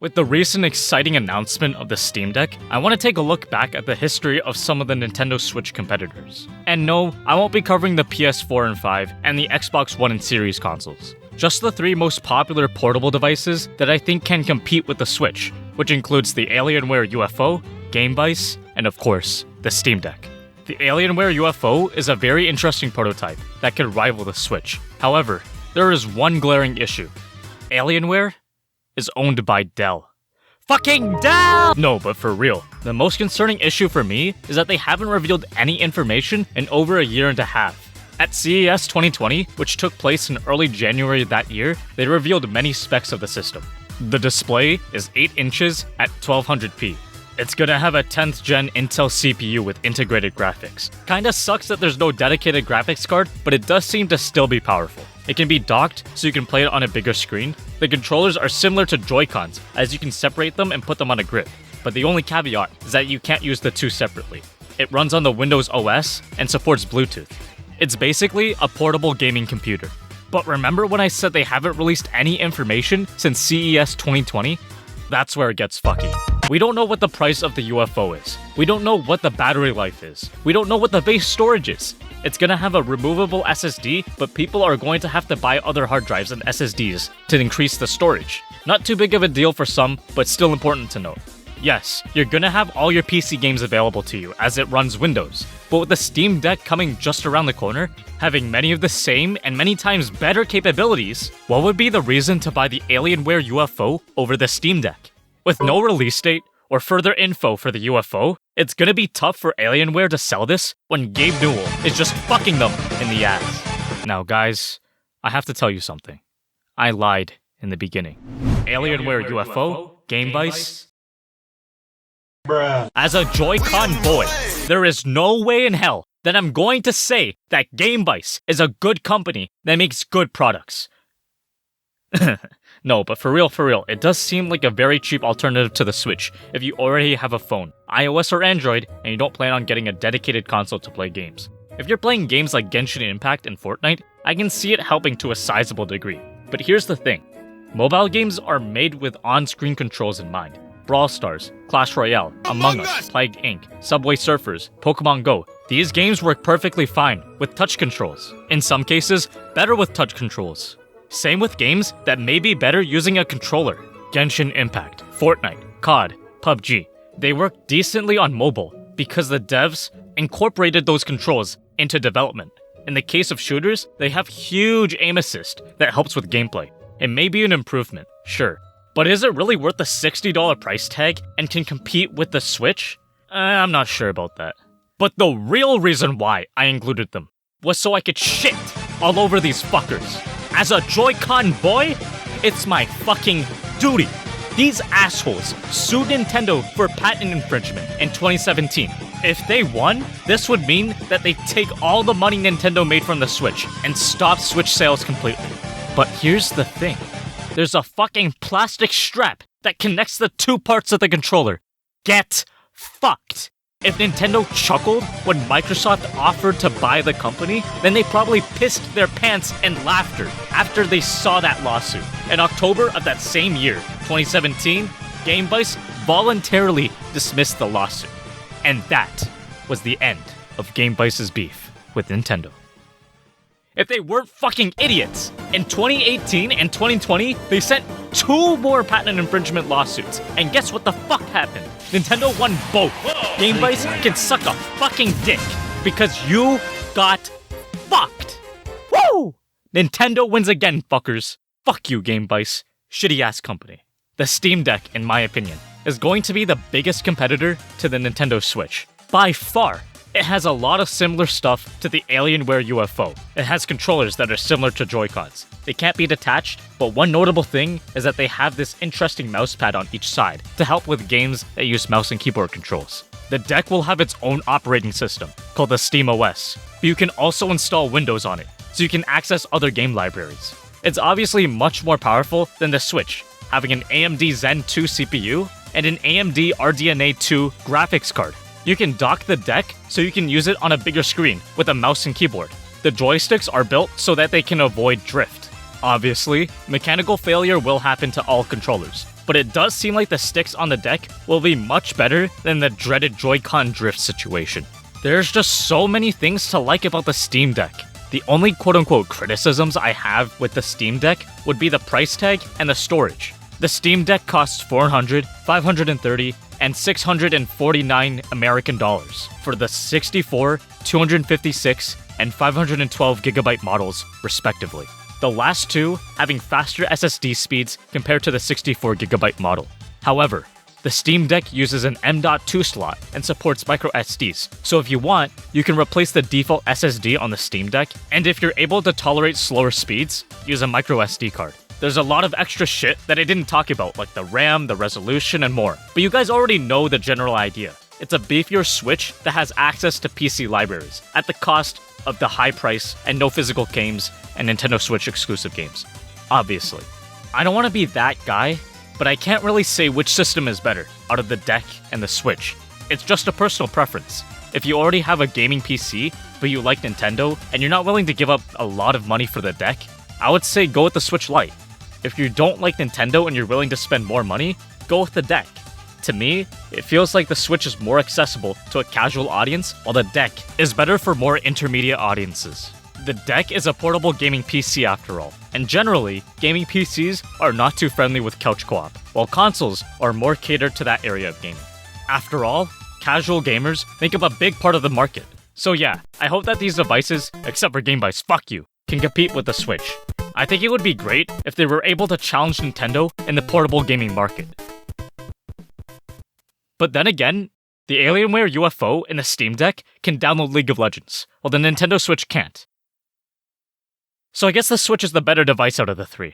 With the recent exciting announcement of the Steam Deck, I want to take a look back at the history of some of the Nintendo Switch competitors. And no, I won't be covering the PS4 and 5 and the Xbox One and Series consoles. Just the three most popular portable devices that I think can compete with the Switch, which includes the Alienware UFO, Gamevice, and of course, the Steam Deck. The Alienware UFO is a very interesting prototype that could rival the Switch. However, there is one glaring issue. Alienware is owned by Dell. Fucking Dell! No, but for real, the most concerning issue for me is that they haven't revealed any information in over a year and a half. At CES 2020, which took place in early January that year, they revealed many specs of the system. The display is 8 inches at 1200p. It's gonna have a 10th gen Intel CPU with integrated graphics. Kinda sucks that there's no dedicated graphics card, but it does seem to still be powerful. It can be docked, so you can play it on a bigger screen. The controllers are similar to Joy-Cons, as you can separate them and put them on a grip. But the only caveat is that you can't use the two separately. It runs on the Windows OS and supports Bluetooth. It's basically a portable gaming computer. But remember when I said they haven't released any information since CES 2020? That's where it gets fucky. We don't know what the price of the UFO is. We don't know what the battery life is. We don't know what the base storage is. It's gonna have a removable SSD, but people are going to have to buy other hard drives and SSDs to increase the storage. Not too big of a deal for some, but still important to note. Yes, you're gonna have all your PC games available to you as it runs Windows, but with the Steam Deck coming just around the corner, having many of the same and many times better capabilities, what would be the reason to buy the Alienware UFO over the Steam Deck? With no release date or further info for the UFO, it's gonna be tough for Alienware to sell this when Gabe Newell is just fucking them in the ass. Now guys, I have to tell you something. I lied in the beginning. Alienware UFO, Gamevice. Bruh. As a Joy-Con boy, there is no way in hell that I'm going to say that Gamevice is a good company that makes good products. No, but for real, it does seem like a very cheap alternative to the Switch if you already have a phone, iOS or Android, and you don't plan on getting a dedicated console to play games. If you're playing games like Genshin Impact and Fortnite, I can see it helping to a sizable degree. But here's the thing. Mobile games are made with on-screen controls in mind. Brawl Stars, Clash Royale, Among Us, Plague Inc., Subway Surfers, Pokemon Go. These games work perfectly fine with touch controls. In some cases, better with touch controls. Same with games that may be better using a controller. Genshin Impact, Fortnite, COD, PUBG. They work decently on mobile because the devs incorporated those controls into development. In the case of shooters, they have huge aim assist that helps with gameplay. It may be an improvement, sure. But is it really worth the $60 price tag and can compete with the Switch? I'm not sure about that. But the real reason why I included them was so I could shit all over these fuckers. As a Joy-Con boy, it's my fucking duty. These assholes sued Nintendo for patent infringement in 2017. If they won, this would mean that they take all the money Nintendo made from the Switch and stop Switch sales completely. But here's the thing. There's a fucking plastic strap that connects the two parts of the controller. Get fucked. If Nintendo chuckled when Microsoft offered to buy the company, then they probably pissed their pants in laughter after they saw that lawsuit. In October of that same year, 2017, Gamevice voluntarily dismissed the lawsuit. And that was the end of Gamevice's beef with Nintendo. If they weren't fucking idiots, in 2018 and 2020, they sent 2 more patent infringement lawsuits. And guess what the fuck happened? Nintendo won both. Gamevice can suck a fucking dick because you got fucked. Woo! Nintendo wins again, fuckers. Fuck you, Gamevice. Shitty ass company. The Steam Deck, in my opinion, is going to be the biggest competitor to the Nintendo Switch. By far. It has a lot of similar stuff to the Alienware UFO. It has controllers that are similar to Joy-Cons. They can't be detached, but one notable thing is that they have this interesting mousepad on each side to help with games that use mouse and keyboard controls. The deck will have its own operating system, called the Steam OS, but you can also install Windows on it, so you can access other game libraries. It's obviously much more powerful than the Switch, having an AMD Zen 2 CPU and an AMD RDNA 2 graphics card. You can dock the deck so you can use it on a bigger screen with a mouse and keyboard. The joysticks are built so that they can avoid drift. Obviously, mechanical failure will happen to all controllers, but it does seem like the sticks on the deck will be much better than the dreaded Joy-Con drift situation. There's just so many things to like about the Steam Deck. The only quote-unquote criticisms I have with the Steam Deck would be the price tag and the storage. The Steam Deck costs $400, $530, and $649 American dollars for the 64, 256, and 512GB models, respectively. The last two having faster SSD speeds compared to the 64GB model. However, the Steam Deck uses an M.2 slot and supports microSDs, so if you want, you can replace the default SSD on the Steam Deck, and if you're able to tolerate slower speeds, use a microSD card. There's a lot of extra shit that I didn't talk about, like the RAM, the resolution, and more, but you guys already know the general idea. It's a beefier Switch that has access to PC libraries, at the cost of the high price and no physical games and Nintendo Switch exclusive games. Obviously. I don't want to be that guy, but I can't really say which system is better out of the deck and the Switch. It's just a personal preference. If you already have a gaming PC, but you like Nintendo, and you're not willing to give up a lot of money for the deck, I would say go with the Switch Lite. If you don't like Nintendo and you're willing to spend more money, go with the deck. To me, it feels like the Switch is more accessible to a casual audience, while the deck is better for more intermediate audiences. The deck is a portable gaming PC after all, and generally, gaming PCs are not too friendly with couch co-op, while consoles are more catered to that area of gaming. After all, casual gamers make up a big part of the market. So yeah, I hope that these devices, except for Gamevice, fuck you, can compete with the Switch. I think it would be great if they were able to challenge Nintendo in the portable gaming market. But then again, the Alienware UFO in the Steam Deck can download League of Legends, while the Nintendo Switch can't. So I guess the Switch is the better device out of the three.